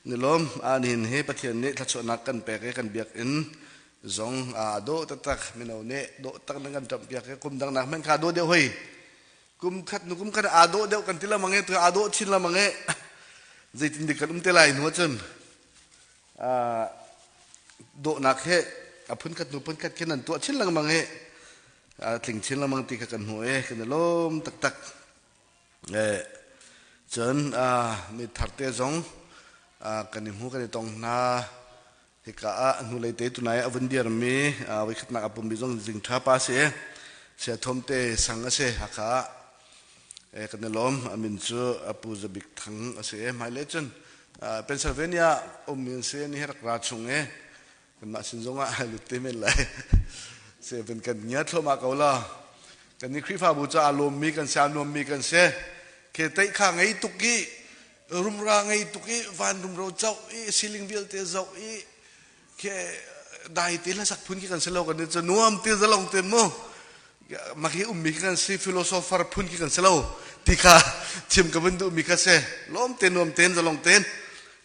nilom anin he pathian ne thacho nak kan pek kan biak in zong do tak mino ne do tak nangan tam biak kum dang nak men kha do de hoi kum khat nu kum khat ado de kan tila mange tu ado chin la mange zaitin de kan te lai no chun do nak he apun khat nu pun khat kenan to chin lang mange tling chin la mang ti ka kan hoe kan lom tak chun mi tharte zong kan mu kan tong na hika nu lei te tu nai avandiar me wai khat na apum bi zong jing tha pa se thomte sang ase haka kan lom amin chu apu zabik thang ase mai le chun Pennsylvania min se ni her ra chung kan ma sin zonga lutte men lai se ben kan nya thoma kaula kan ni khrifa bu cha alom mi kan sa nom mi kan se ke tai kha ngai tuki rumra ngai tuki van rum ro chau ceiling bill te zau ke dai te la sak phun ki kan se lo kan ni chu nuam te zalong te mo maki ummi kan si philosopher phun ki kan se lo tika chim ka bundu mi ka se lom te nom ten zalong ten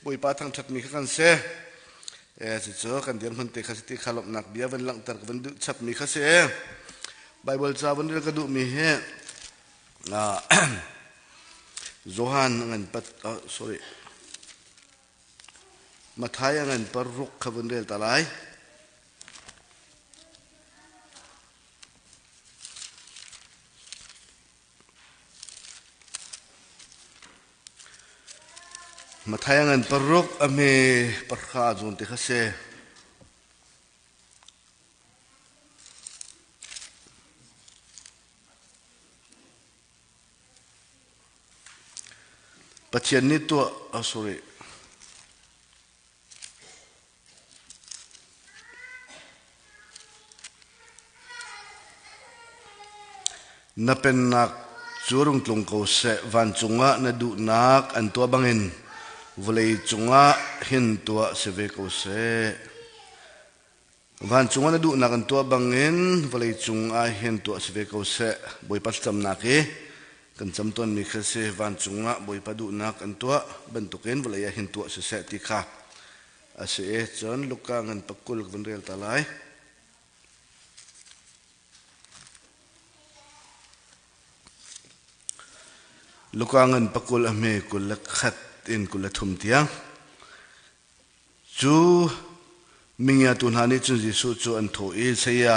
boi pa thang that mi kan se si chu kan dian hun te kha ti khalop nak bia van lang tar bundu chap mi kha se bible cha bundu ka du mi he Zohan ngan pat sorry Mathaya ngan parruk khabundel talai Mathaya ngan parruk ame parkha zon te khase Pathian ni tu sorry na pen nak churung tlung ko se van chunga na du nak an to bangin volei chunga hin to se ve ko se van chunga na du nak an to bangin volei chunga hin to se ve ko se boi pas cham na ke kan cham ton mi khase van chunga boi pa du nak an to ban to ken volei hin to se ti kha ase chon luka ngan pakul vanrel talai lukangan pakul ame kulak khat in kulathum tiang chu mingya tunhani chu jisu chu an tho e seya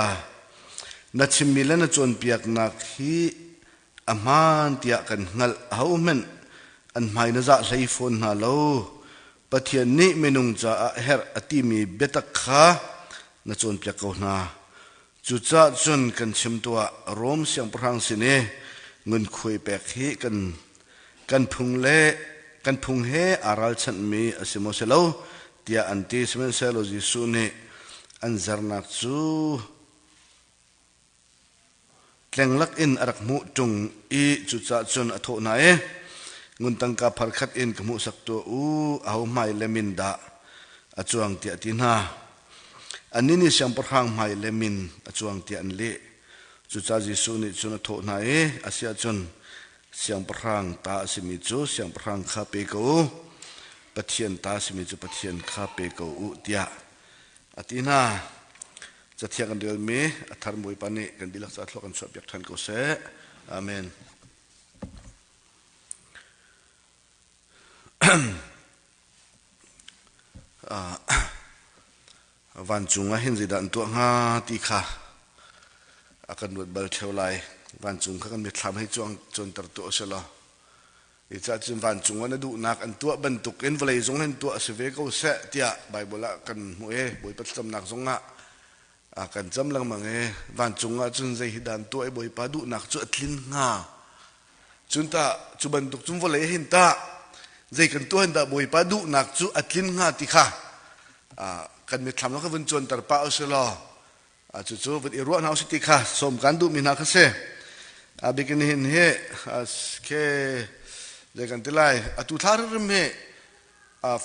na chimilana chon piak nak hi aman tia kan ngal haumen an maina za sei phone na lo pathian ni menung cha her atimi betak kha na chon piak ko na chu cha chon kan chim tua rom siang prang sine ngun khoi pek hi kan phung he aral chan mi asimo selo tia anti semen selo jisu ne anzarnak chu tlenglak in arak mu tung I chu cha chun atho na ngun tangka pharkhat in kmu sakto u au mai lemin da achuang tia tin ha anini siam parhang mai lemin achuang tia an le chu cha jisu ni chun atho na asia chun siang parang ta simi chu siang parang kha pe ko pathian ta simi chu pathian kha pe ko u tia atina chathia kan del me athar moi pani kan dilak cha thlok kan chop yak than ko se amen van chunga hin zidan tu nga ti kha akan wet bal thaulai van chung khan mi thlam hai chuang chon tar to sela I cha chun van chung na du nak an tua ban tuk en vlei zong hen tua se ve ko se tia bible kan mu boi pat sam nak zonga kan cham lang mange van chunga chun zai hidan to boi pa du nak chu atlin nga chun ta chu ban tuk chum vlei hin ta zai kan to hen da boi pa du nak chu atlin nga ti kha kan mi thlam ka vun chon tar pa sela chu chu vet I ruan house ti kha som kan du mi na kha se begin hin he as ke de kan tilai atu thar me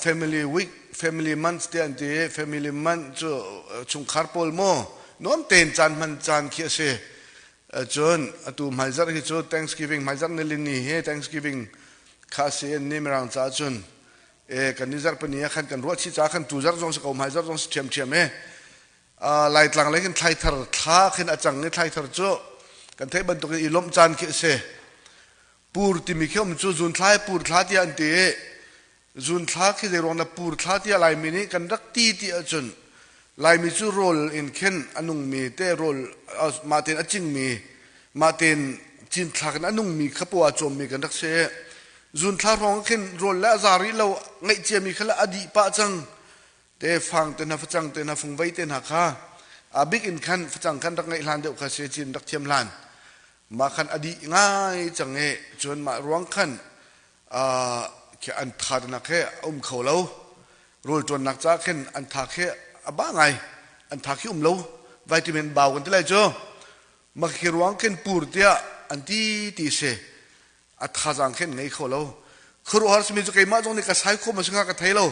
family week family months te ante family month chu chung kharpol mo nom ten chan man chan khia se chon atu maizar hi chu thanksgiving maizar ne lin ni he thanksgiving kha se ni merang cha chun กันนิจารปนีขันกันรัวชิจ้าขันตูจารจงสกาวหายจารจงเทียมเทียมลายตลังเลยกันไทยทาร์ท้าขันอาจังเนี่ยไทยทาร์โจกันไทยบรรทุกอีลมจานเกษปูร์ที่มีเข้มจูจุนท้ายปูร์ท้าที่อันเตะจุนท้าที่จะรองนับปูร์ท้าที่ลายมินิกันรักตีที่อาจุนลายมีจูโรลอินเคนอันนุ่งมีเตโรลมาเตนอจิงมีมาเตนจินทักนั้นนุ่งมีขบวนโจมมีกันรักเสจุนท้ารองเคนโรลและจาริเราไงเจมีขละอดีปะจังเตฟังเตนัฟจังเตนัฟงไว้เตนักhaอาบิกอินขันฟจังขันรักไงลานเดียวกับเสจินรักเทียมลานมาขันอดีง่ายจังเงจนมาร้องขันแค่อันทาดนักแค่เขาเล่าโรลจนนักจ้าเข็นอันทาแค่บ้าไงอันทาขี้เล่าวิตามินเบากันที่ไรจ้ะมาขี้ร้องเข็นปูร์เดียอันที่ตีเสอันทาจังเข็นไงเขาเล่าครูฮาร์สมีจุกไอ้มาจงนี่ก็ใช้ข้อมาสังกัดไทยเล่า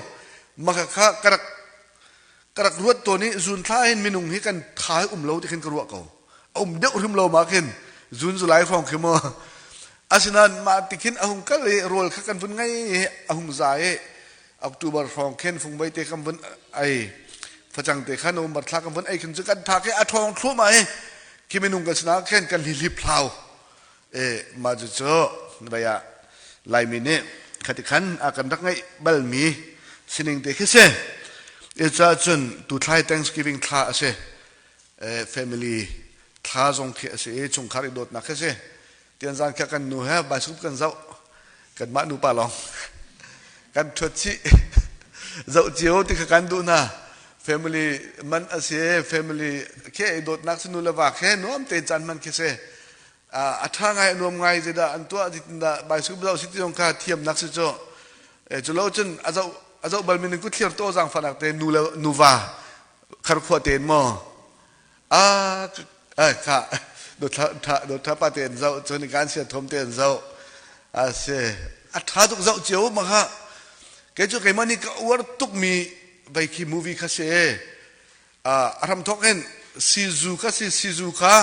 มาข้ากระรวดตัวนี้จุนท้ายเห็นมีนุ่งให้กันท้ายเล่าที่เข็นกระรวดเขาเด็กเล่ามาเข็นจุนสุไลฟองขึ้นมาอาศินันมาติขินอาหุงก็เลยโรลขักันฟุ้งไงอาหุงใจออกตูบาร์ฟองเข็นฟุ้งใบเตะคำฟุ้งไอฟจังเตะขันอุบัติทักคำฟุ้งไอขึ้นจะกันทักให้อาทองทั่วมาคิมินุงกันชนะเข็นกันลิบพลาวมาจุดโจ้ใบยาลายมินิขัดขันอากันรักไงบัลมีสิ่งเตะขึ้นเสจะจนตุไทย Thanksgiving ท่าเสfamilyท้าจงเขียเสียจงคาริโดดนักเสียเตียนจานแค่กันหนูฮะบายสุดกันเจ้ากันมาหนูป่าลองกันชดชีเจ้าเจียวที่กันดูนะ family มันเสีย family แค่โดดนักสนุนละว่าแค่น้อมเตียนจานมันแค่เสียอัฐาไงน้อมไงจะได้อันตัวที่ได้บายสุดเราสิที่จงคาเทียมนักสิโจจุลจนอาเจ้าบอลมินกุเทียมโตจังฝันอักเตนูละนูว่าคาร์ขวดเตนมอค่ะโดดท้าปาเตียนเจ้าจนในการเสียทมเตียนเจ้าเสียท้าตุกเจ้าเจียวมาค่ะแกจุกไอ้มันนี่ก็วัดตุกมีไปคีมูวี่ค่ะเสียอารมณ์ทอกเห็นซีซูค่ะ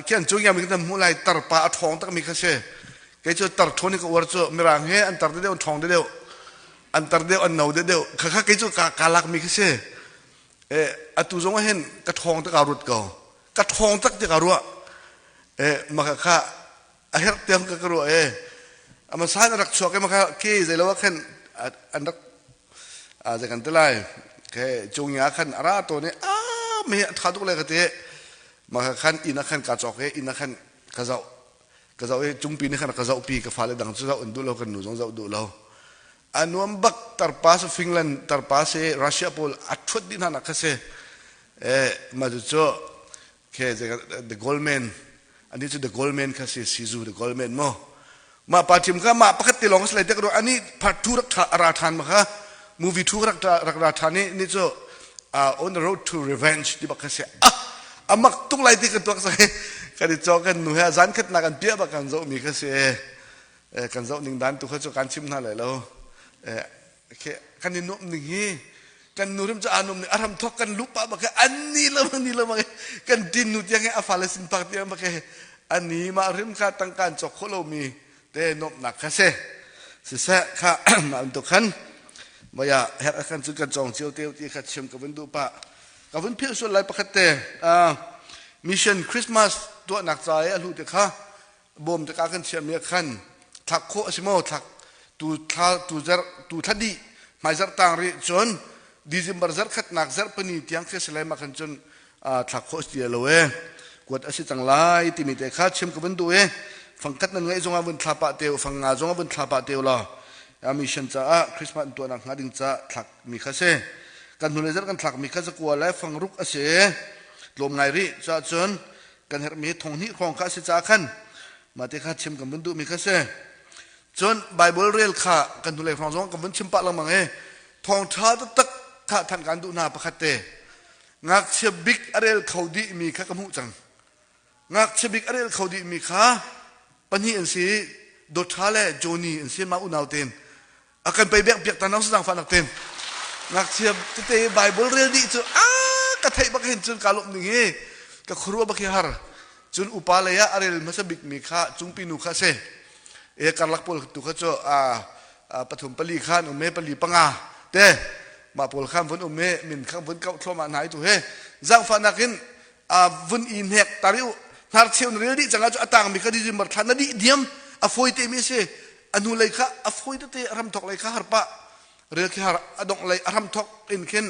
แค่จุกยังมีกันมูลายตร์ปาทองตั้งมีค่ะเสียแกจุตร์ทอนี่ก็วัดจุมีรังเฮอันตร์เดียวทองเดียวอันตร์เดียวอันหนาวเดียวค่ะแกจุกาลักมีค่ะเสียตุจงเห็นกระทองตั้งการุดเก่ากระทองตักจะกรัวมาค่ะเฮร์เตียมก็กรัวมาสานรักชอกมาค่ะกี่ใจแล้วว่าขันอันรักจะกันตลายแค่จงยาขันอาราตัวนี้ไม่ท้าทุกเลยก็เตะมาขันอินักขันกาจอกอินักขันกาเจ้าจุงปีนี่ขันกาเจ้าปีกับฟ้าเลยดังเจ้าอันดูเราขันหนูจงเจ้าดูเราอันนู้นบักตร์ปัสฟินแลนด์ตร์ปัสรัสเซียพอลอัดชุดดินานักเสมาดูจ้าแค่จะ the Goldman อันนี้จะ the Goldman ค่ะซีซู the Goldman มั้งมาปัจจุบันก็มาปกติลองสไลด์เด็กดูอันนี้พัดทุรักราธานมั้งค่ะ movie ทุรักราธานนี่จะon the road to revenge ที่บักเสียมักตุ้งไล่ที่กันตัวกันกันที่จอกันหนูฮะจันขัดนักกันเปียบักกันจะมีกันเสียกันจะหนึ่งด้านตัวเขาจะการชิมนั่นเลยแล้วแค่กันนี่นุ่มหนึ่งฮีกันนูริมจะอ่านนุ่มนี่อารมณ์ทอกกันลุปะบักอันนี้ละมันนี่ละมันกันดินนุยังไงอาฟาเลสินปากที่บักอันนี้มาริมข้าตั้งการจอกโคโลมีเตนบหนักค่ะเสสิเสข้ามาอันตุขันมายาเฮรักันจุกันจองเจียวเตียวที่ขัดเชื่อมกับวันดูปะกับวันเพียรส่วนไรปะขัดเตมิชชั่นคริสต์มาสตัวหนักใจอลูเด็กค่ะบ่มตะการกันเชื่อมเมียขันทักโคสิโมทักตูทัดดีไม่จัดต่างริจนดิซิมบาร์จัดขัดหนักจัดปนิที่ยังเคสไลมาขันจนทักโคสเดียร์เลยกวดอาศัยจังไรที่มีแต่ข้าเชื่อมกับวันดูฟังกัดนั่นไงจงอาวันทลาปะเตียวฟังงาจงอาวันทลาปะเตียวล่ะมิชชั่นจ้าคริสต์มาสตัวหนักงาดิ่งจ้าทักมีข้าเสกันดูเลยจัดกันทักมีข้าจะกลัวและฟังรุกอาศัยลมไงริจ้าจนกันเห็นมีทงนี้ของข้าศึกษาขันมาที่ข้าเชื่อมกับวันดูมีข้าเสจนไบเบิลเรียลข้ากันดูเลยฟังจงกับวันชิมปะละมังทองท้าตักข้าทันการดูนาปะคัตเตงักเชบิกอะไรเขาดีมีข้ากำหูจังงักเชบิกอะไรเขาดีมีข้าปัญญาอันสีโดดท้าเล่โจนี่อันสีมาอุณาวเตนอาการไปเบียกตาน้องสังฟันอักเตนงักเชบเตไบเบิลเรียลดีจุกระไทยบักเห็นจนการลบหนึ่งก็ครัวบักเฮาร์จนอุปาเลยอะไรมาเชบิกมีข้าจุงปีนุข้าเสการลักพลตุข้าโจ ปฐมปลีข้านอุเมปลีปังอาเต้มาปลข้ามฝนอุเมมินข้ามฝนเก้าทรมาไหนตัวเฮจังฟันนักินฝนอินเฮกตาริวนาร์เชียวนเรดิจังอาจุอตังมีคดีจิมร์ทันนดีเดียมอฟอยเตมิเซอนุเลยค่ะอฟอยเตอารมทอกเลยค่ะฮาร์ปะเรื่องที่ฮาร์อดงเลยอารมทอกอินเคน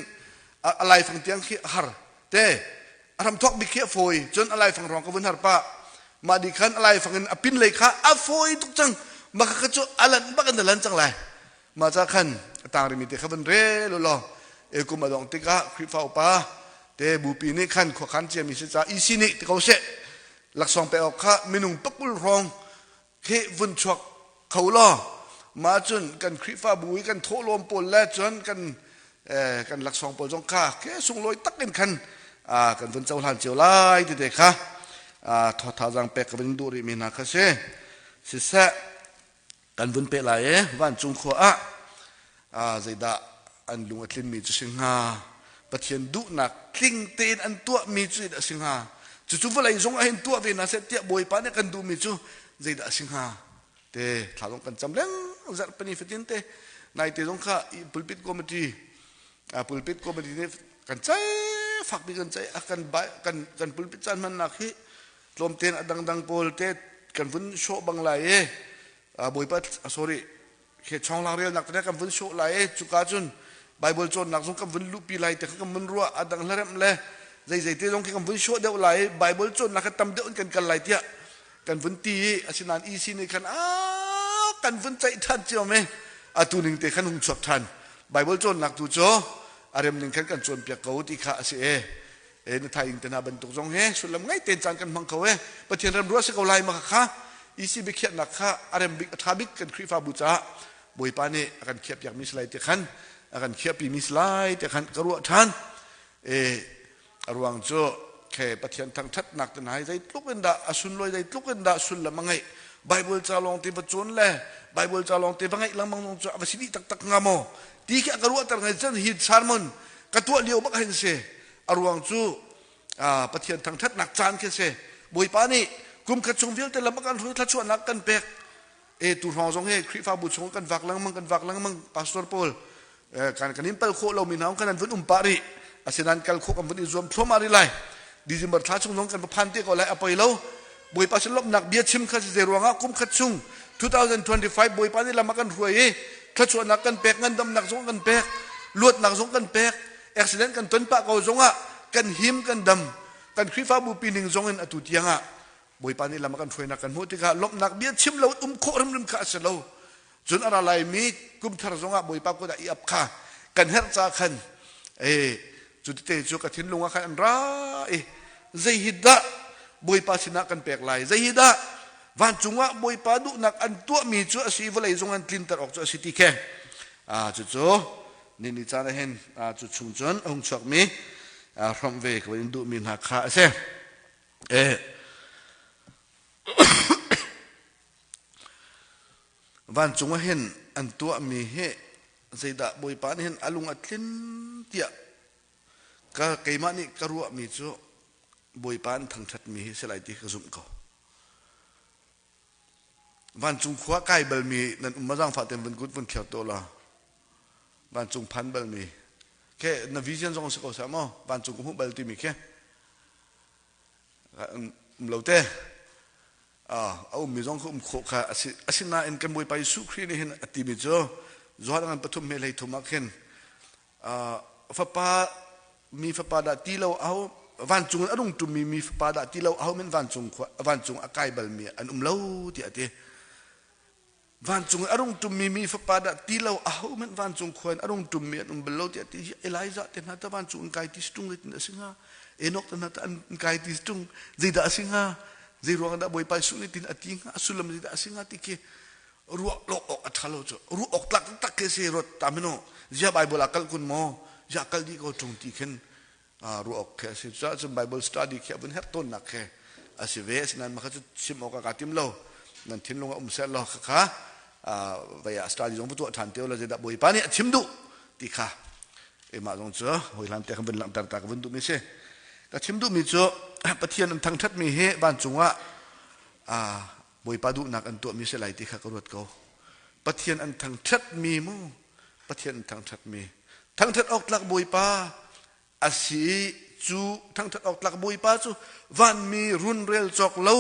อะไรฟังเตียงขี้ฮาร์เต้อารมทอกบิเขี้ฟอยจนอะไรฟังรองกับวันฮาร์ปะมาดีขันอะไรฟังเงินอภินเลยค่ะอฟอยทุกจังมาขจุอลันบักันเดลันจังไรมาจากขันต่างริมิตขับวันเร่ลุลเอกุมาดองติกะคริฟ้าอุปาเตบูปีนี่ขันขวขันเจียมิเสจ้าอีสินี่ที่เขาเสะหลักสองไปออกข้ามินุงปักปุลรองเฮวุนชวกเขาล่อมาจนกันคริฟ้าบุยกันโทลมปนและจนกันหลักสองปนจงข้าแค่ส่งลอยตักกันขันกันวุนเจ้าหลานเจียวไล่ที่เด็กข้าทอดท้าจังเป็กกันดูริมินาข้าเสสิเสะกันวุนเป็กไหลวันจุงขวะใจดาอันลุงอัดลินมีจุสิงหาปะเทียนดุนักคลิ้งเตียนอันตัวมีจุดสิงหาจู่ๆเวลาอีสงอาเห็นตัวเวนัสเตียบอยปานเนี่ยกันดูมีจู่ใจดาสิงหาเตะถ้าต้องกันจำเลี้ยงจัดเป็นอิฟตินเตในเตะต้องข้าปุลปิดคอมเมดี้ปุลปิดคอมเมดี้เนี่ยกันใจฝักมีกันใจกันใบกันปุลปิดจันมันนักฮิลมเตียนดังโพลเตะกันฟุ้นโชบังไหลบอยปัดsorryเขตช่องลางเรียนนักแต่กันฟุ้นโชไหลจุกาจุนไบเบิลจนนักสงกันฟุ้นลุปีไหลแต่กันมันรัวดังเริ่มเลยใจเตะต้องกันฟุ้นโชเดียวไหลไบเบิลจนนักตั้มเดียวกันไหลเตี้ยกันฟุ้นตีอาศินันอีซีนี่กันกันฟุ้นใจทันเจียวไหมตัวหนึ่งเตะขันหุ่นชอบทันไบเบิลจนนักตัวโจอารมณ์หนึ่งกันจนเปียกเขาที่ข้าเสียในไทยอินเตอร์นาบันตุกจงเฮสุดลำไงเต้นจานกันมังเขาประเทศเริ่มรู้สึกเอาไหลมาค่ะอีซีบิเขียนนักค่ะอารมณ์บิกทาบิกกันคริฟ้าบูชาบุยปานี่กันเขียบอยากมิสไลเตขันกันเขียบปีมิสไลเตขันกระรัวทันรวงโจแค่ประเทศทางทัดหนักแต่ไหนใจลุกกันด่าสุนลอยใจลุกกันด่าสุนละมังไงไบเบิลจะลองตีประจุนเลยไบเบิลจะลองตีบังไงลังมังลงจะอาศัยตักงามอที่แค่กระรัวแต่ไงจันฮิตชาร์มันกระตัวเลี้ยวบักเห็นเสอรวงจูประเทศทางทัดหนักจานแค่เสบุยปานี่กุมขัดชงเวียลแต่ละมังกันรู้ทัดชวนนักกันเป็กตูรองจงเฮคริฟ้าบุชงกันวักลังมังพาสตอร์พอลกันนิ่มเปิลโคเรามีน้ำกันนั้นปารีอาศัยนั้นกันโคกันวันอิจวมพร้อมอะไรไลดิจิมเบอร์ท้าชงกันพันเตี้ยก็ไล่อภัยเราบุยปาชลบหนักเบียดชิมขัดเจรวงกุมขัดชง2025บุยปานี่ละมังกันรวยขัดชวนนักกันเป็กเงินดำหนักชงกันเป็กลวดหนักชงกันเป็กเอ็กซิเดนต์กันต้นปะเขาจงกันหิมกันดำกันคริฟ้าบุปีหนึ่งจงเงินอตุเทียงบุยปานี่ละมังกันรวยนักกันมุติกาลบหนักเบียดชิมเราโคริมข้าเสลาจนอะไรมีกุมทารจงบุยปาก็ได้อับข้ากันเฮรจาขันจุดเตะจุกทิ้งลงขันอันร้ายใจฮิดะบุยปาสินักกันแปลกลายใจฮิดะวันจงบุยปาดุนักอันตัวมีจุดสีเวลาจงอันทินตรออกจุดสิติแค่จุดนี่จานเห็นจุดชุมชนองค์ชกมีพร้อมเวกวันดูมีนักข่าเสียวันจงเห็นอันตัวมีเหใจดะบุยปานเห็นอลุงอัดลินเตียก็ไกมันนี่กระรัวมีจุบุยปานทางชัดมีเสลายที่กระสุมเขาวันจงขวาไก่เบลมีนั่นมาจังฝาเต็มวันกุดวันเขียวโตละวันจงพันเบลมีแค่นวิเชียนจงสกอสามอวันจงกุมเบลตีมีแค่เราเต้เอามีจงคุมโคค่ะอาศินาเอ็นกันบุยไปสุขรีนี่เห็นอติมิโจจอดงานปฐมเมลัยทุมักเห็นฟ้าป่ามีฟ้าป่าดาตีเราเอาวันจงอารมณ์ตุมีฟ้าป่าดาตีเราเอาเหมือนวันจงอากายเบลมีอันเล่าที่อาทิวันจงอารมณ์ตุมีฟ้าป่าดาตีเราเอาเหมือนวันจงควรอารมณ์ตุมีอันเบลล่าที่อาทิเอลิซาเต็นหัตวันจงกายที่สตุงเลยที่สิงหาเอนอกเต็นหัตอันกายที่สตุงจีดาสิงหาจีรวงดาบอยไปสุนิตินอติงหาสุลมจีดาสิงหาที่เกรัวโลกอัฐโลจรัวออกตักเกษรถตามโนจะไบเบิลอักลคุณโมจะอักลดีก็จงที่เข็นรัวออกเกษจะจนไบเบิลสตัดดี้แค่บนเฮต้นนักแค่อาศัยเวสนั้นมันก็จะชิมออกกาติมโลนั่นทิ้งลงเสร็จแล้วค่ะไปสตัดดี้จงพูดตัวทันเตียวเราจะดับบอยปานี่ชิมดูที่ค่ะมาจงเจอหอยลำแต่กันเป็นลำตากันดูไม่ใช่ก็ชิมดูมีเจอประเทศนั้นทางทัดมีเหบ้านจงว่าบอยปาดูนักอันตัวมีเสลายที่ข้ากรวดเขา ปะเทียนอันทางชัดมีมั้งปะเทียนทางชัดมีทางชัดออกหลักบุยป้าอาศัยจูทางชัดออกหลักบุยป้าจูวันมีรุนเรลจอกเล่า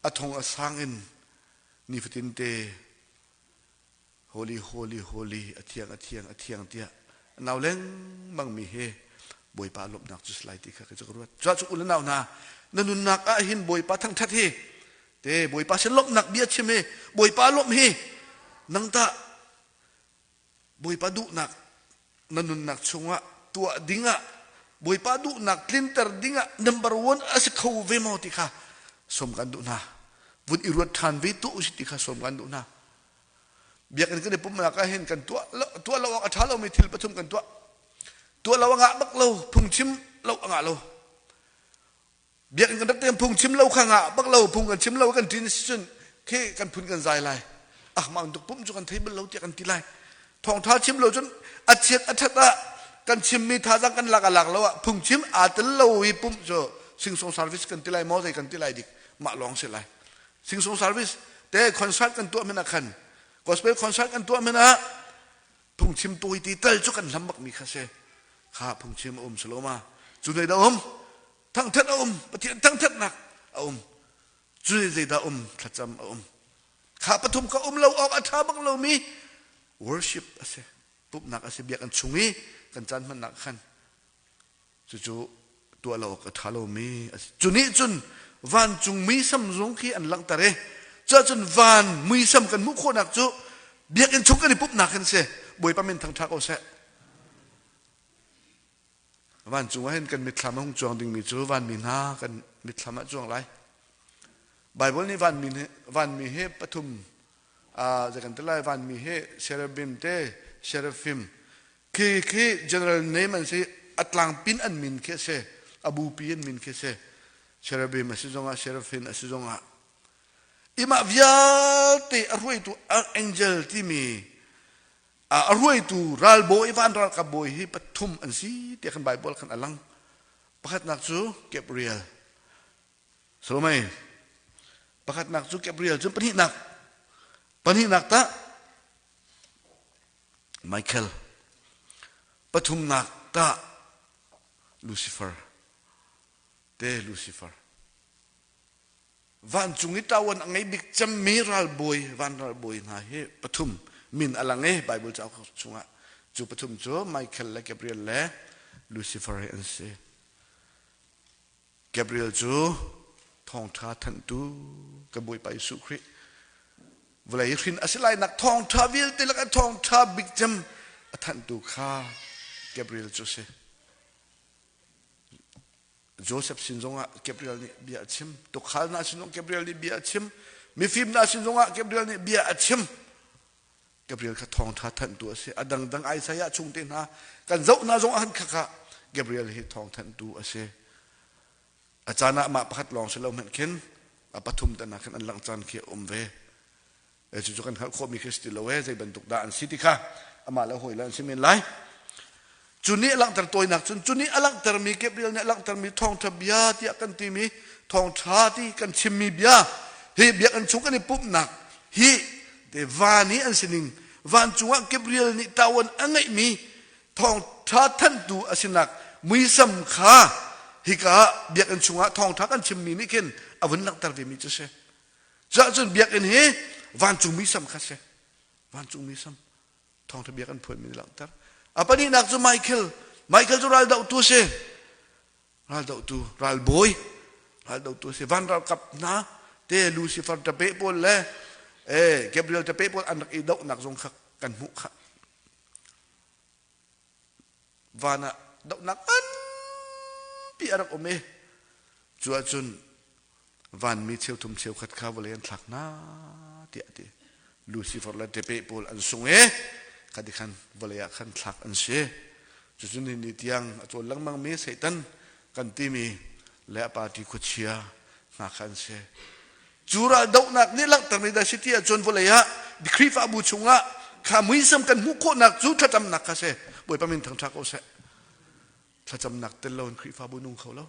อทงอสังอินนิฟตินเตholy holy holy อเทียงเตียนาวเล้งมังมีเฮบอยปาลบนักจุสไลติค่ะก็จะรู้ว่าจ้าจุอุลนาวนานันนุนักอาหินบอยปาทั้งทัดเฮเตบอยปาเชลบนักเบียดใช่ไหมบอยปาลบเฮนังตาบอยปาดุนักนันนุนักชงะตัวดิ้งะบอยปาดุนักคลินเตอร์ดิ้งะ number one อาศัยเขาเวมอติค่ะสมกันดุนาวุนอิรวดทานวิตุอุสิติค่ะสมกันดุนาเบียกันก็ได้ปุ่มนักเห็นกันตัวเราอัฐาเราไม่ทิลปฐุมกันตัวเรางะบักเราพุงชิมเรางะเราเบียกันกันตั้งแต่พุงชิมเราข้างะบักเราพุงกันชิมเรากันทีนี้ส่วนแค่กันพุนกันใจไรมาuntukปุ่มจุกันเทเบิลเราเจกันทีไรทองท้าชิมเราจนอัดเชียดอัดตะกันชิมมีท่าจังกันหลักเราพุงชิมอาจจะเราอีปุ่มจ่อสิ่งส่งสารวิสกันทีไรมอใจกันทีไรดิมาลองเสียไรสิ่งส่งสารวิสแต่คอนซัลท์กันตัวมันนักขันก็สเปคคอนซัลท์กันตัวมันนะพุงชิมตัวตีเตลจุกันลำบักมีข้าเสข้าพุงชิมสโลมาจุดไหนดาทั้งทัดปฏิทั้งทัดหนักจุดไหนดาทัดจำข้าปฐุมก็เราออกอัฐาบักเรามี worship เสปุ๊บหนักเสเบียกันชุงีกันจันมันหนักขันจู่ตัวเราออกอัฐาเรามีจุนี้จุนวันจุงมีสัมรงขี้อันลังตาเรจ้าจนวันมีสัมกันมุขโคนักจู่เบียกันชุกันนี่ปุ๊บหนักกันเสบอยปะเมนทางทักเอาเสวันจุงว่าเห็นกันมิตรลามห้องจวงดิ่งมีจู่วันมีนากันมิตรลามจวงไรไบเบิลนี่วันมีเฮปฐุมจากกันตลายวันมีเฮเชราบิมเตเชราฟิมคือ general name มันสิอัตลังปินอันมินเคเสอบูปีนมินเคเสเชราบิมอสิจงะเชราฟินอสิจงะอิมาวิอาติอรวยตูแองเจลที่มีอรวยตูรัลโบอีวันรัลกับโบยเฮปฐุมอันสิเดียกันไบเบิลกันอลังประคัดนักจูเก็บเรียลสรุปไหมประคัดนักจูเก็บเรียลจนปนิหนักตาไมเคิลปฐุมนักตาลูซิเฟอร์เตลูซิเฟอร์วันจุงนิตาวันอังไงบิกจำมีรัลบอยวันรัลบอยนะเฮปฐุมมินอลังเอไบเบิลจะเอาจุงะจูปฐุมจูไมเคิลและเกเบรียลและลูซิเฟอร์อันเซเกเบรียลจูทองท้าทันตูกระบวยไปสุคริเวลายินอาศัยนักทองท้าวิลติลักทองท้าบิกจำทันตูข้าเกเบรียลจูเซโจเซฟสินจงะเกเบรียลนี่เบียชิมตุขานนาสินจงเกเบรียลนี่เบียชิมมีฟิมนาสินจงะเกเบรียลนี่เบียชิมเกเบรียลข้าทองท้าทันตัวเซอดังไอซายะชุงเตนะกันเจ้านาจงอันข้าเกเบรียลเฮทองทันตัวเซอาจารย์มาพัดลองเสลาเหมือนกันปฐุมตนะกันอันหลังจานเขียเวจู่ๆกันเขาโคมีคริสติโลเวใจบรรทุกด่านสิทธิค่ะมาแล้วหอยแล้วสิเมนไลจุนี้หลังแต่ตัวหนักจุนี้หลังแต่มีเก็บเรียลเนี่ยหลังแต่มีทองทบียาที่กันที่มีทองชาที่กันชิมมีเบียเฮียเบียกันชุกกันในปุ๊บหนักฮีแต่วานี้อันสินิงวานจุงเก็บเรียลนี่ตาวันอันไงมีทองชาท่านดูอันสินักมีสัมขาฮิกะเบียกันชุงะทองทักกันชิมมีนี่เข็นอวันหลังแต่เวมีจะเสจะจนเบียกันเฮวันจุงมีสัมขาเสวันจุงมีสัมทองทเบียกันเพื่อนมีหลังแต่apa ni nak tu Michael tu ral dau tu se ral dau tu ral boy ral dau tu se van ral kap na te Lucifer tape pol le Gabriel tape pol anak idau nak zong khak kan mu khak vana dau nak an pi arak ome chua chun van mi cheu thum cheu khat kha valen thak na ti Lucifer la tape pol an sungคดีขันวลายขันทักอันเช่จุดนี้นิตยังตัวลังมังมีเสตันกันที่มีและปาติคุเชียนักขันเช่จูราดอกนักนี่ลักแต่ไม่ได้สิที่จนวลายดิครีฟาบูชงะขามุยสำคัญมุขโคนักจูถ้าจำนักก็เช่บ่อยประมินทางทักเอาเช่ถ้าจำนักเตลลนครีฟาบูนุงเขาแล้ว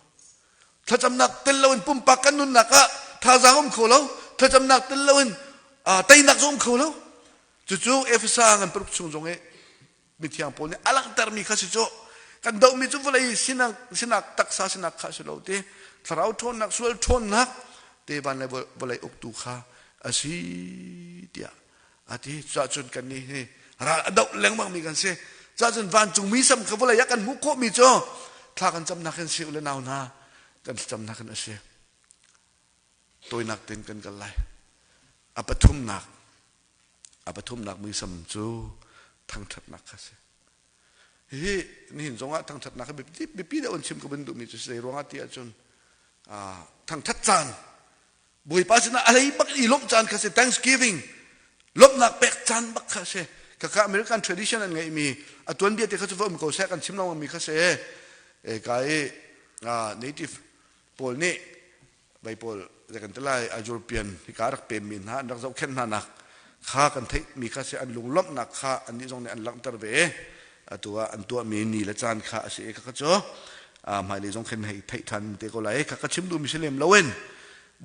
ถ้าจำนักเตลลนปุ่มปากกันนุนนักถ้าจางอมเขาแล้วถ้าจำนักเตลลนไตนักจงเขาแล้ว จู่ๆเอฟซ่ากันปลุกชงจงเอมีที่อังปนเนี่ยอลังเตอร์มีข้าศึกจู่กันดาวมีจู่อะไรสินักตักษาสินักข้าศึกเราเตะถ้าเราทนนักส่วนทนนักเตะบันเลยบลายอุกตุข้าอาศัยเดียอาทิจ่าจนกันนี่เฮ้ราดาวเลี้ยงบางมีกันเสียจ่าจนวันจงมีสัมเขาบลายกันมุกโคมีจ่อถ้ากันจำนักกันเสียอุเลนเอาหน้ากันจำนักกันเสียตัวนักเต้นกันกันไรอาปทุมนักมีสัมจูทั้งทัดนักกันเสียเฮ้นี่เห็นจงว่าทั้งทัดนักแบบที่ปีเดียวอันชิมกับบันดุมีจุดเสียรวงอาทิตย์จนทั้งทัดจานบุยป้าชนะอะไรบักอีลบจานกันเสีย Thanksgiving ลบนักเป็กจานบักกันเสียกับอเมริกัน tradition อันไงมีตัวนี้ที่เขาจะว่ามันก็แทรกกันชิมน้องมีกันเสียกายnative พอลนี่ใบพอลจากกันตลาดยุโรเปียนที่การักเป็นมินฮะนักเราแค่นั้นนักข้ากันที่มีข้าเสียอันลุงลบนักข้าอันนี้ตรงนี้อันหลังตระเวตัวมีนี่ละจานข้าเสียข้าก็จ่อหมายเลขตรงแค่ไหนไทยทันเด็กก็เลยข้าก็ชิมดูมิเชลเลมลาเวน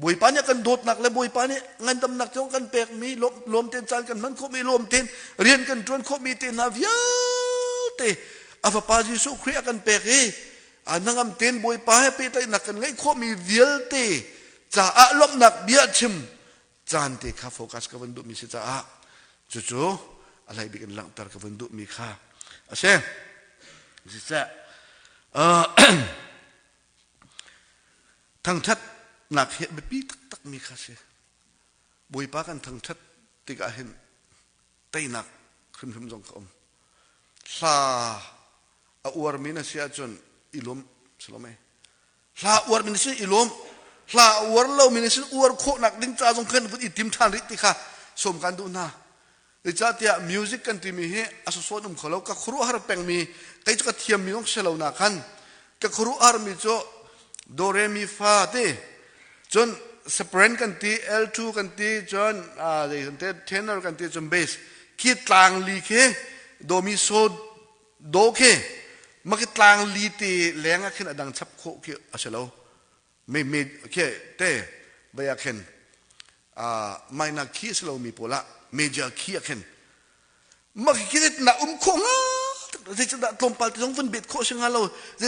บุยปานเนี่ยกันโดดหนักเลยบุยปานเนี่ยเงินตำหนักตรงกันเปกมีลมเต็นจานกันมันก็มีลมเต็นเรียนกันจนก็มีเต็นนาวิอาเตอาฟปาจิสุครีกันเปกนังอำเต็นบุยปาให้ไปไต่หนักกันไงก็มีเวียลเตจะลมหนักเบียชิมจานเตข้าโฟกัสกับวันดุมีสิจ้าจู่ๆอะไรบิกันหลังตากับวันดุมีข้าอาเช่สิจ้าทั้งชัดหนักเหตุแบบนี้ตักมีข้าเช่บุยปากันทั้งชัดติกาเห็นไต่หนักขึ้นขึ้นจงคำซาอวรมินาเสียจนอิลมสโลเมลาอวรมินาเสียอิลมลาอวรเรามินาเสียอวรโคนักดิ้งจ้าจงขึ้นพุทธิติมทานริติค่ะสมกันดูนะดิจ้าเตียมิวสิกกันที่มีให้อาศัยส่วนเขาเราก็ครูฮาร์เปงมีใครจะก็เทียมมีน้องเชลล์นักกันก็ครูฮาร์มีโจโดเรมีฟาเตจนสเปรนกันที่ L2 กันที่จนเดี๋ยวกันที่เทนเนอร์กันที่จนเบสคิดต่างลีเคโดมิโซโดเคมันก็ต่างลีตีแรงขึ้นดังชับโคคืออาศัยเราไม่เคเต้ใบยาเข็นไม่นักขี้สเรามีโพละเมจาขี้ขึ้นมันคิดน่ะโคงจะจะตรงไปตรงฟันเบ็ดโคเชิงฮาโล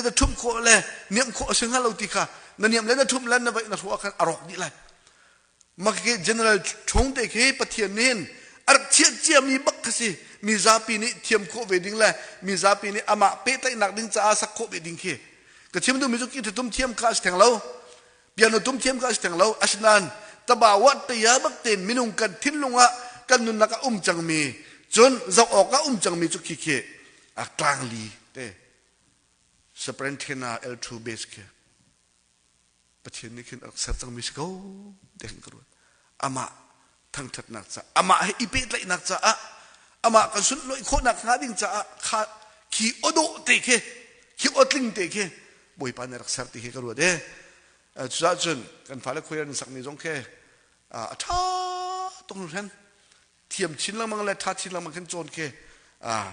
จะทุ่มโคเลยเนี่ยโคเชิงฮาโลติค่ะนั่นเนี่ยแล้วทุ่มแล้วนั่นไปนั่นหัวกันอรอกนี่แหละมันคิด general ชงเด็กให้ปะเทียนเน้นอาร์เจียมีบักสิมีซาปีนี้เทียมโคเวดิ้งเลยมีซาปีนี้อามาเปต้หนักดิ้งจะอาสักโคเวดิ้งเคก็เทียมดูมีจุดที่ทุ่มเทียมข้าแทงเราเปียโนทุ่มเทียมข้าแทงเราอาชนันตะบ่าววัดตียาบักเต็นมินุงกันทิ้งลงอ่ะกันนุนนักจังมีจนจะออกก็จังมีจุดขี้เขะกลางลีเต้สเปรนเทน่า L2 เบสเคประเทศนี้ขึ้นสัตว์จังมีสกอเด็กกระโดดอามาทั้งทัดนักจ้าอามาให้อีเปตเลยนักจ้าอามากันสุดเลยคนนักหาดิ้งจ้าขาขี้อดเตะเคขี้อดลิงเตะเคบ่อยปานรักษาติเคกระโดดเด้จ้าจนกันฟ้าเลยคุยกันสักนิดจงเคท่าตรงนั้นเทียมชิ้นละมังเลยทัดชิ้นละมังขึ้นโจนเค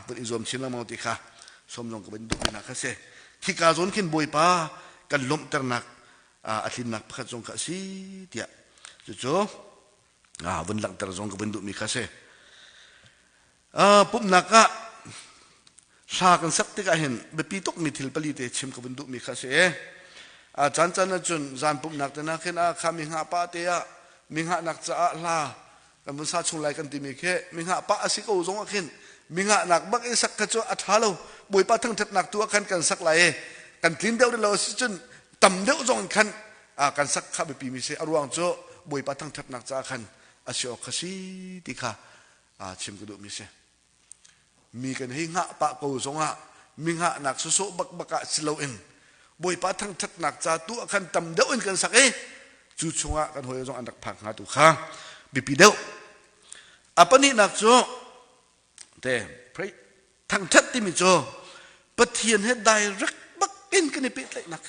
เป็นอิจมชิ้นละมังติค่ะสมลงกับเป็นดุจนักเสที่การจนขึ้นบ่อยป้ากันล้มตระหนักอาทิตย์นักพัดจงกสีเดียจู่ๆวันหลังตระจงกับเป็นดุมีค่ะเสปุ๊บนักก็สากันสักติกาเห็นเบปีตกมีทิลปลีเตชิมกับเป็นดุมีค่ะเสจันนะจนจานปุ๊บนักแต่นักขึ้นขามิงหาป้าเตียมิงหานักจะลากันบนซาชงไลกันตีมีแค่มิงหาป้าสิกเอาจงขึ้นมิงหานักบักสักกระโจอัฐาเราบุยป้าทั้งทัดนักตัวกันสักไหลกันทิ้งเดียวเราจนต่ำเดียวจงกันกันสักข้าไปปีมีเสียอรวงโจบุยป้าทั้งทัดนักจะกันอาศัยออกสีติค่ะชิมกระดูกมีเสียมีกันให้หาป้ากูจงมิงหานักโซบักสโลเองบุยป้าทั้งทัดนักจะตัวกันต่ำเดียวกันสักจู่ชงกันหัวจงอันดักผักหาตุข้าบิปีเดียวapa ni nak jo te pray thang that ti mi jo pathian he direct bak in kan ni pet lai nak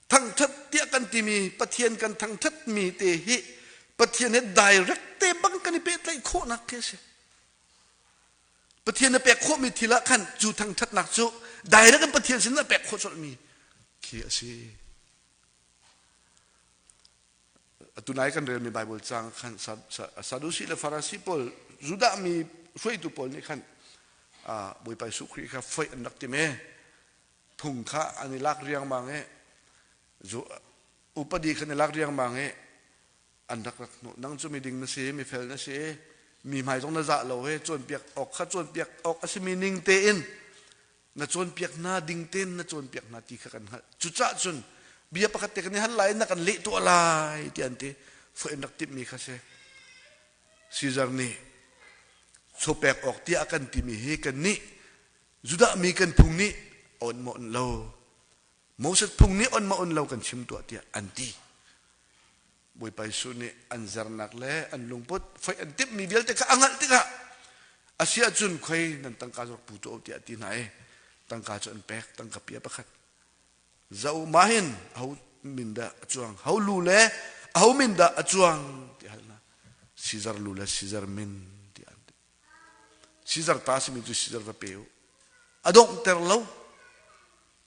thang that tia kan ti mi pathian kan thang that mi te hi pathian he direct te bang kan ni pet lai kho nak ke se pathian ne pek kho mi thila kan ju thang that nak jo direct kan pathian sin na pek kho chol mi ki ase tunai kan real mi Bible chang kan Sadusi le Farasi pol Juda mi foi tu pol ni kan boi pai su khri kha foi anak ti me thung kha ani lak riang mange zo upadi khan lak riang mange anak rak no nang chu mi ding na se mi fel na se mi mai jong na za lo he chon piak ok kha chon piak ok asimi ning te in na chon piak na ding ten na chon piak na ti kha kan chu cha chun bia pakat te kan han lai na kan le to alai ti ante foi anak ti mi kha se Caesar ni sopek ok ti akan ti mi he kan ni Juda mi kan phung ni on mo on lo Moses phung ni on ma on lo kan chim to ti anti boi pai su ni an zarnak le an lungput foi an tip mi bel te ka angal ti ka asia chun khoi nan tang ka pu to ti ati nai tang ka chon pek tang ka pia pakhat zau mahin hau minda chuang hau lu le hau minda chuang ti halna Caesar lu le Caesar min ti ante Caesar ta si mi tu Caesar va peu adong ter lo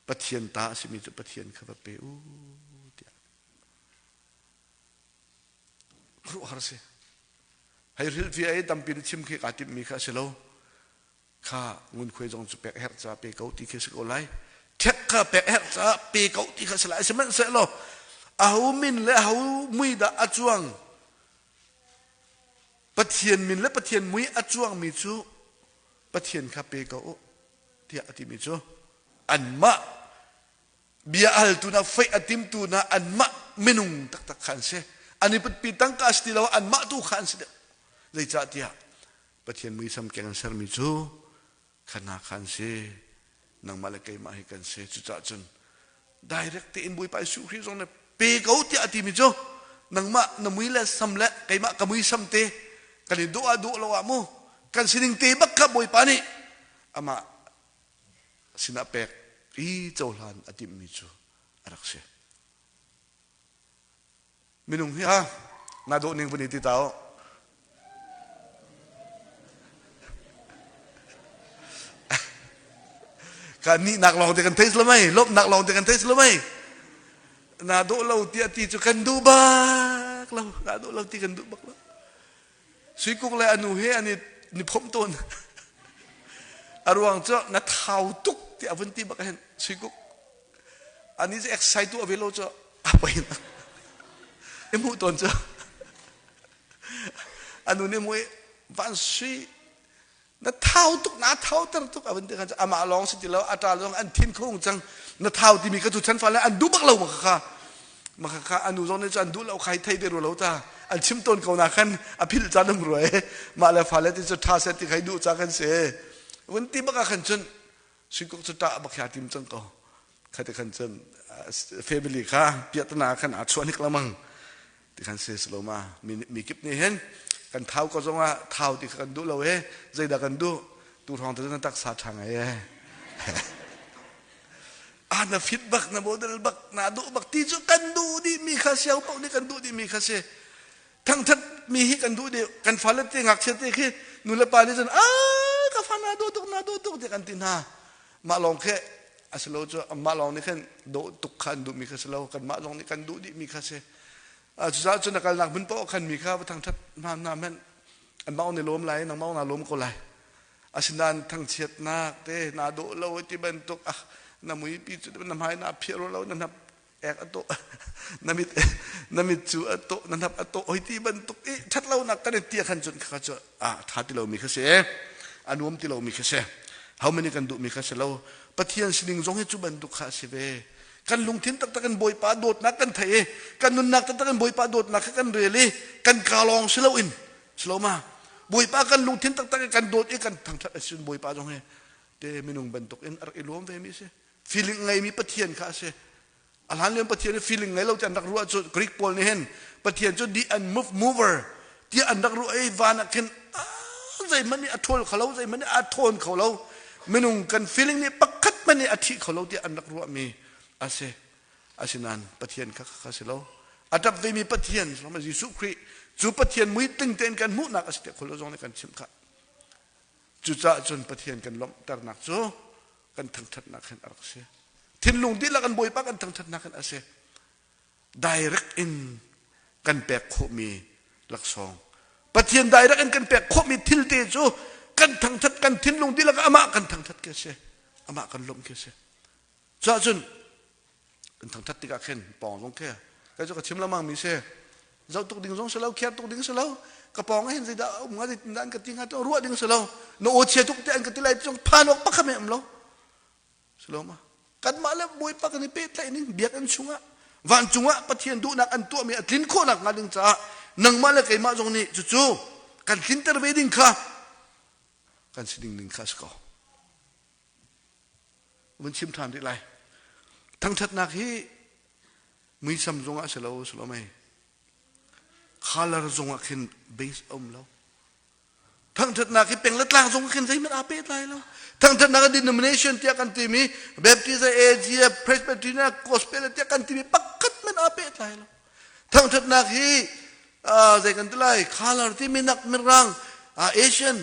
pathian ta si mi tu pathian kha va peu ru har se hai ril vi ai tam pin chim khi ka tip mi kha selo kha ngun khoi jong chu pek her cha pe kau ti khe se ko lai thek kha pek her cha pe kau ti kha se lai se man se lo a hu min le hu mui da a chuang pathian min le pathian mui a chuang mi chu pathian kha pe kau ti ati mi chu an ma bia al tu na fai atim tu na an ma minung tak tak khan se ani put pitang ka astilo an ma tu khan se dei cha tia pathian mui sam keng sar mi chu khana khan se nang malakai ma hi kan se chu cha chun direct in bui pai su khri jong na pe kau ti ati mi chu nang ma na mui la sam la kai ma ka mui sam te kan do a do lo wa mu kan sining te bak ka boi pa ni ama sina pek i chawlan ati mi chu arak se minung hi ha na do ning buni ti tao kan ni nak long te kan tes lamai lop nak long te kan tes lamai na do lo ti ati chu kan du bak lo na do lo ti kan du bak lo sui kuk le anu he ani ni phom ton arwang cho na thau tuk ti avun ti bak hen sui kuk ani je excite tu avelo cho apa ina emu ton cho anu ne moi van sui na thau tuk na thau tar tuk avun ti kan ama long si ti lo ata long an thin khong chang na thau ti mi ka tu chan fa le an du bak lo ma kha anu zon ne chan du lo khai thai de ro lo ta an chim ton ko na khan a phil chanam roi ma la fa le ti chu tha se ti khai du cha kan se won ti baka khan chun sui kuk chu ta bak kha tim chang ko khate khan chun family kha piatna khan a chuanik lamang ti khan se sloma mi kip ni hen kan thau ko zonga thau ti kan du lo he zai da kan du tu thong ta na tak sa thang ai ana feedback na model bak na du bak ti chu kan du di mi kha siau pau ni kan du di mi kha se thang that mi hi kan du de kan falet te ngak se te khi nu la pa ni jan ka fa na du tuk te kan tin ha ma long khe aslo chu ma long ni khan do tuk khan du mi kha slo kan ma long ni kan du di mi kha se chu za chu na kal nak mun po khan mi kha thang that na men an mau ni lom lai nang mau na lom ko lai asinan thang chiat nak te na do lo ti ban tuk na mui pi chu na mai na phiro lo na ek ato namit chu ato na nap ato oi ti ban tuk e that lo nak kan ti khan chun kha chu tha ti lo mi kha se anuam ti lo mi kha se how many kan du mi kha se lo pathian sining jong he chu ban tuk kha se ve kan lungthin tak kan boi pa dot na kan thai kan nun nak tak kan boi pa dot na kan reli kan kalong silo in silo ma boi pa kan lungthin tak kan dot e kan thang that asin boi pa jong he te minung ban tuk in ar ilom ve mi se feeling ngai mi pathian kha se alhan lem pathian feeling ngai lo chan dak ru chu greek pol ni hen pathian chu di an mover ti an dak ru ei van ken zai mani athol khalo zai mani athon khalo minung kan feeling ni pakhat mani athi khalo ti an dak ru mi ase asinan pathian kha kha se lo atap ve mi pathian so ma jisu khri chu pathian mui ting ten kan mu nak aste kholo jong ne kan chim kha chu cha chun pathian kan lom tar nak chu kan thang that nak khan arak se thin lung di la kan boi pa kan thang that nak kan ase direct in กันแปลกโคมีหลักสองปะเทียนได้รักกันแปลกโคมีทิลเตจูกันทั้งทัดกันทิ้นลงที่แล้วก็อามากันทั้งทัดเกษอามากันลมเกษจ้าจุนกันทั้งทัดติกาเข็นปองลงแค่ก็จะกระชิมละมังมีเสเจ้าตุกดิ่งสองเสลาแค่ตุกดิ่งเสลากระปองให้เห็นสิดามึงอะไรนั่นกระติงหัดรัวดิ่งเสลาโนโอเชียตุกเตนกระติไลจงพานออกปักขมิ้นเราเสลามากันมาแล้วบวยปักกันในเป๊ะไลนึงเบียดกันชุงะวันชุงะปะเทียนดูนักอันตัวมีลิ้นโคนักงานดึงจ้านังมาแล้วไก่มาตรงนี้จู่ๆกันลิ้นเตอร์เวดิ้งค่ะกันสิ่งหนึ่งข้าศึกมันชิมทานได้ไรทั้งทัดนักที่มีสัมจงอ่ะเสลาเสลาไม่ข้าลาจงอ่ะขึ้นเบสเราทั้งทัดนักที่เป็นลัดล่างจงอ่ะขึ้นใจมันอาเปตไรแล้วทั้งทัดนักดินโนมิเนชันที่กันที่มีแบบที่จะเอเจียเพรสเบตินาโกสเปลที่กันที่มีปักกัดมันอาเปตไรแล้วทั้งทัดนักที่ใจกันที่ไรข้าลาที่มีนักมีรังเอเชียน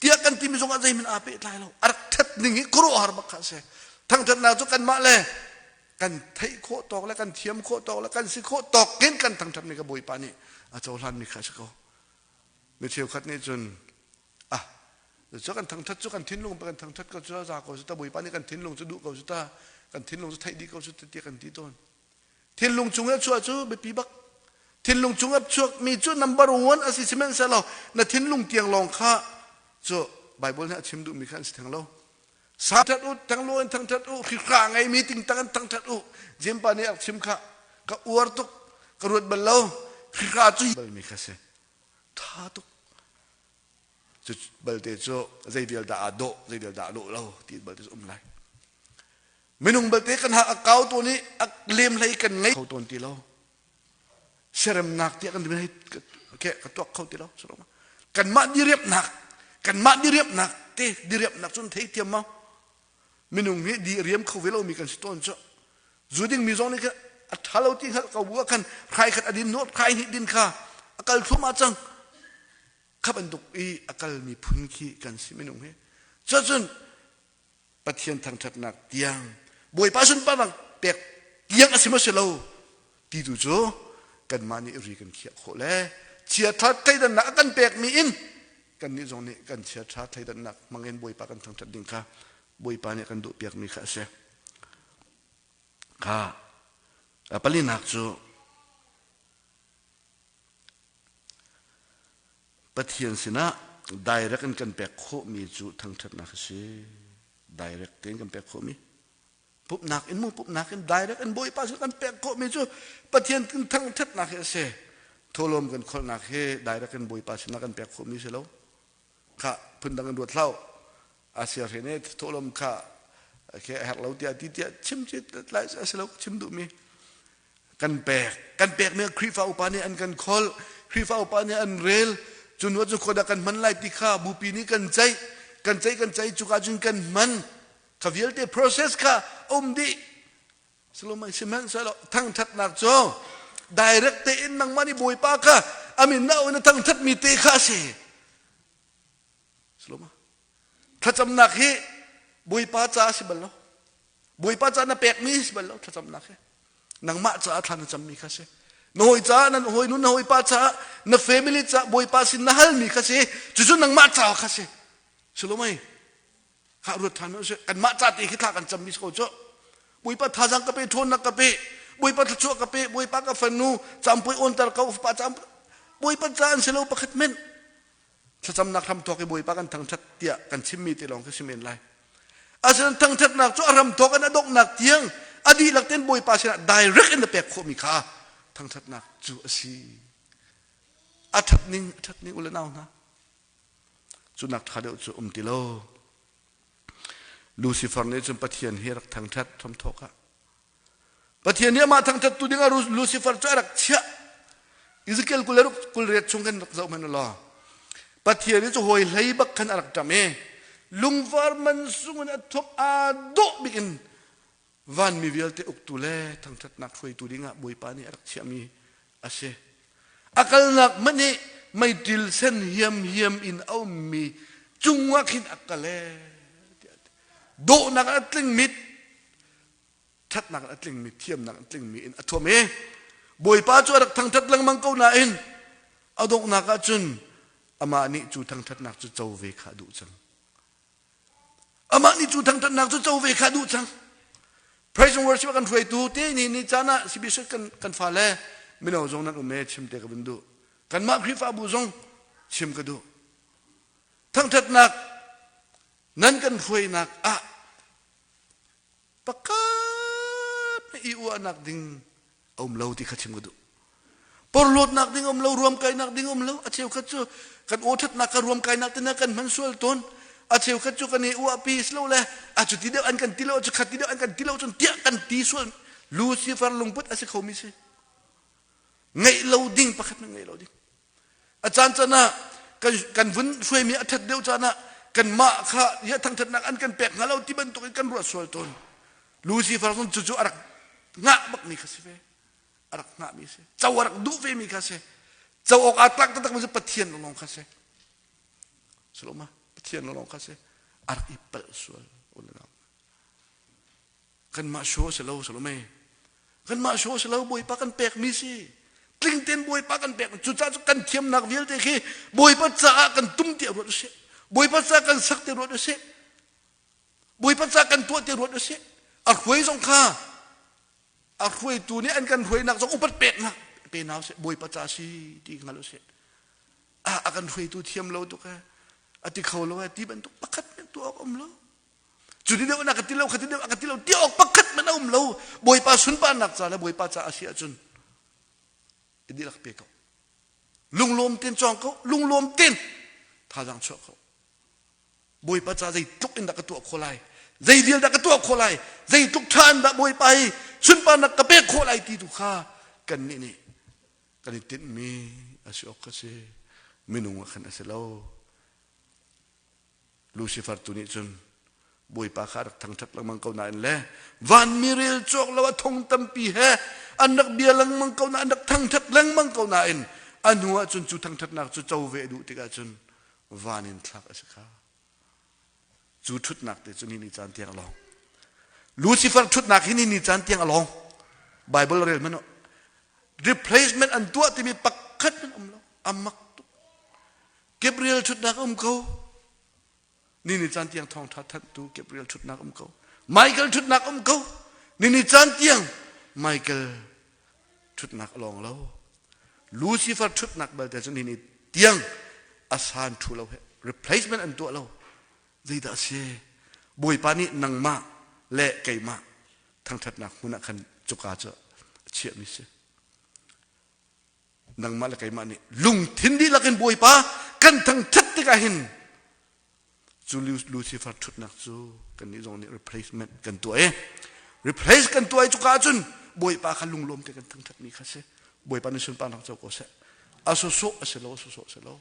ที่กันที่มีจงอาใจมันอาเปตไรแล้วอักทัดหนึ่งกรัวหาร์บักข้าเสทั้งทัดนักจุกันมาเลยกันไทยโคตอกแล้วกันเทียมโคตอกแล้วกันสิโคตอกเกินกันทั้งทัดนี่ก็บุยปานี่อาจารย์ลันมีข้าศึกไม่เชี่ยวขัดนี่จนจุกันทั้งทัดจุกันทิ้งลงไปกันทั้งทัดก็จะจากก็จะบุยปานี่กันทิ้งลงจะดูก็จะกันทิ้งลงจะไทยดีก็จะเตี้ยกันที่ต้นทิ้งลงจุงแล้วชัวจู่ไปปีบักทิ้งลงจุงแล้วชัวมีจุด number 1 assessment เสร็จแล้วนั่นทิ้งลงเตียงลองข้าจู่ไบเบิลเนี่ยชิมดูมีขั้นสิทางเราสาทัดอุทั้งโลนทั้งทัดอุคือข้าไงมีติงตั้งทั้งทัดอุเจมปานี่ชิมข้าก็อวดตุกกระรวดบัลลาคือข้าจุยบัลมีข้าเสท่าตุกจุดบัลเตโจใจเดียลดาโดใจเดียลดาโดเราตีบัลเตโจไลไม่นุ่งบัลเตกันหาอักเกาตัวนี้อักเลี้ยมไหลกันไงเขาตัวตีเราเสริมหนักที่กันไม่ให้แค่กระตัวเขาตีเราสรุปกันมาดีเรียบหนักกันมาดีเรียบหนักเตะดีเรียบหนักจนเทียมมาไม่นุ่งนี้ดีเรียมเขาเวลามีกันสิต้นเจ้าจูดิ้งมีจงนี่ก็อัฐาเราที่เขาบัวกันใครขัดอดินโนดใครหิดินข้าอากาศทุ่มอาจังข้าเป็นตุกอีอากาศมีพุนขี้กันสิไม่นุ่งเจ้าจนปะเทียนทางทัดหนักเตียงบวยป้าสุนป้านังเปียกเตียงอาศิมาเสลาตีดูโจกันมานี่รีกันเขียโคเล่เชียทัดไทยดันหนักกันเปียกมีอินกันนี่ตรงนี้กันเชียทัดไทยดันหนักมังเงินบวยป้ากันทางทัดดิ่งข้าบวยป้าเนี่ยกันดูเปียกมีข้าเสียข้าปลีนักจูปะเทียนสินะได้รักกันแปลกโคมีจูทั้งทัดนักสิได้รักเต็งกันแปลกโคมีปุ๊บนักอินมูปุ๊บนักอินได้รักกันบอยป้าสุกันแปลกโคมีจูปะเทียนทั้งทัดนักเสทลมกันคนนักเฮได้รักกันบอยป้าสุนักกันแปลกโคมีเสแล้วข้าพื้นดังกันดวดเล่าอาเซียเรเนตทลมข้าแค่หักเราเดียดีเดียชิมจิตไล่เสแล้วชิมดูมีกันแปลกเมื่อครีฟ้าอุปาเนี่ยอันกันคอลครีฟ้าอุปาเนี่ยอันเรลจุนว่าจุกดากันมันไล่ติข้าบุปีนี้กันใจจุกาจุนกันมันข้าวิลเต process ข้าดีสโลมาชิมันสโลทั้งทัดนักโจ direct เตอินนังมันนี่บุยปาข้าอามินน่าวันทั้งทัดมีเตข้าเสสโลมาถ้าจำนักเฮบุยปาจ้าสิบัลโลบุยปาจ้าน่ะแปลกมีสิบัลโลถ้าจำนักเฮนังมาจ้าท่านจำมีข้าเสนหอยจ้านั่นหอยนู้นนหอยป้าจ้านั่นแฟมิลี่จ้าบอยป้าสินนั่นมีข้าเสจู่ๆนังมาจ้าข้าเสสรุปไหมข้ารถทันมั้ยกันมาจ้าตีขี้ท่ากันจำมีสกุลจ้าบอยป้าท่าจังกะเปทนนักกะเปบอยป้าทัชวกะเปบอยป้ากะฟันนูจำปุยอนตะเขาป้าจำบอยป้าจ้าอันเสลวปะขัดเม่นถ้าจำนักทำตัวกับบอยป้ากันทั้งชัดเตี้ยกันชิมมีตีลองก็ชิมเองไรอาศัยทั้งชัดนักจ้ารำตัวกันดกนักเตียงอดีตหลักเต้นบอยป้าชนะ direct ในแปลกโคมีค่าทั้งทัดนักจูสีทัดนิ่งอุลนาวนะจูนักทัดเดียวจูติโลลูซิฟอร์เนี่ยจนปะเทียนเฮรักทั้งทัดทำทอกะปะเทียนเนี่ยมาทั้งทัดตัวนี้ก็ลูซิฟอร์จะรักเชื่ออิสเกลกุลเรียชงกันรักเจ้ามันละปะเทียนนี่จะหอยไหลบักขันรักจำเอลุงฟาร์มันสุงนัดทบอาดุบิกินวันมีวิลเตอุกตุเล่ทั้งทัดนักช่วยตัวนี้งะบุยปานี่รักเชื่อมีอาเซอากาศนักมันนี่ไม่ดิลเส้นเฮียมอินเอามีจุงว่าขินอากาศเล่โดนักอัตลิงมิดทัดนักอัตลิงมิดเทียมนักอัตลิงมิดอินอัตวเม bồi pa chu arak thang that lang mang ko na in adok na ka chun ama ni chu thang that nak chu chau ve kha du chang ama ni chu thang that nak chu chau ve kha du chang praise and worship kan thoi tu te ni chana sibis kan fa le mino zong na me chim te ka bindu kan ma khri fa bu zong chim ka du thang that nak nan kan thoi nak a pakat i u anak ding lo ti khachim ka du por lot nak ding lo ruam kai nak ding lo acheu khachu kan o that nak ka ruam kai nak te na kan man sual ton acheu khachu kan ni u api slow le achu ti de an kan ti lo chu khat ti de an kan ti lo chun tia kan ti sual Lucifer lungput ase khomi se ngai lo ding pakhat ngai lo ding achan chana kan vun hrui mi athat deu chana kan ma kha ya thang that nak an kan pek ngalo ti ban to kan ru sual ton Lucifer sun chu arak nga bak ni khasive arak nga mi se chawarak du ve mi khase chawok atak tak mu se pathian long khase seloma pathian long khase arak ipal sual ulana kan ma sho selo selome kan ma sho selo boy pa kan pek mi si tling ten boy pa kan pek chu cha kan thiam nak vil te khi boy pa cha kan tum te ro se boy pa cha kan sak te ro se boy pa cha kan tu te ro se a khoi song kha a khoi tu ni an kan khoi nak so upat pek na pe naw se boy pa cha si ti ngalo se a kan khoi tu thiam lo tu ka ati khau lo ti ban tu pakat tu om lo chu di de na ka ti lo khati de ka ti lo ti ok pakat man om lo boy pa sun pa nak cha la boy pa cha asia chun idi lak pe ko lung lom ten chong ko lung lom ten tha jang cho ko boy pa cha dei tuk in da ka tu kholai dei dil da ka tu kholai dei tuk than da boy pai sun pa nak ka pe kholai ti tu kha kan ni kan tin mi asiok ka se minung khan aselo Lucifer tu ni chun boy pa khar thang that lang mang ko na le van miril chok lawa thong tampi he anak bia lang mang ko na anak thang that lang mang ko na in anua chun chu thang that nak chu chau ve du ti ka chun vanin thak asakha chu thut nak te chun ni chan tiang long Lucifer thut nak hini ni chan tiang long Bible rel mano replacement an tua ti mi pakhat man lo amak tu Gabriel thut nak ko ni chan tiang thong that tu Gabriel thut nak ko Michael thut nak ko ni chan tiang Michael thut nak long lo Lucifer thut nak bal te chun ni tiang asan thu lo replacement an tua lo zai da se boy pa ni nang ma le kai ma thang that nak huna khan chuka cha chia mi se nang ma le kai ma ni lung thin di lakin boy pa kan thang that ti ka hin chu Lucifer thut nak chu kan ni jong ni replacement kan tu replace kan tu ai chu ka chun boy pa kha lung lom te kan thang that mi kha se boy pa ni sun pa nak chau ko se aso so aselo so lo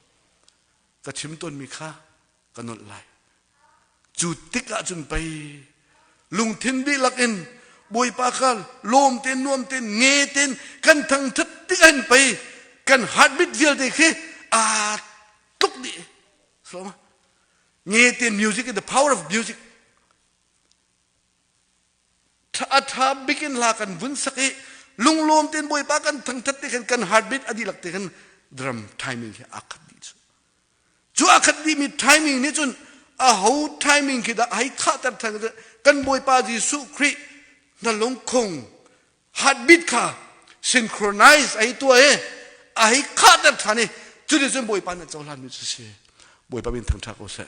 ka chim ton mi kha kanol lai chu tik a chun pai lung thin di lakin boy pa khal lom ten nuam ten nge ten kan thang that ti an pai kan heartbeat vil te khi a tuk di so ma nghe tin music the power of music tha begin la kan vun saki lung lom ten boy pa kan thang that te kan heartbeat adi lak te kan drum timing he akhat di chu akhat di mi timing ni chun a ho timing ki da ai kha tar thang kan boy pa Jesu Christ na long khong heartbeat kha synchronize ai tu ai kha tar thane chu de chun boy pa na chawlan mi chu se boy pa min thang tha ko se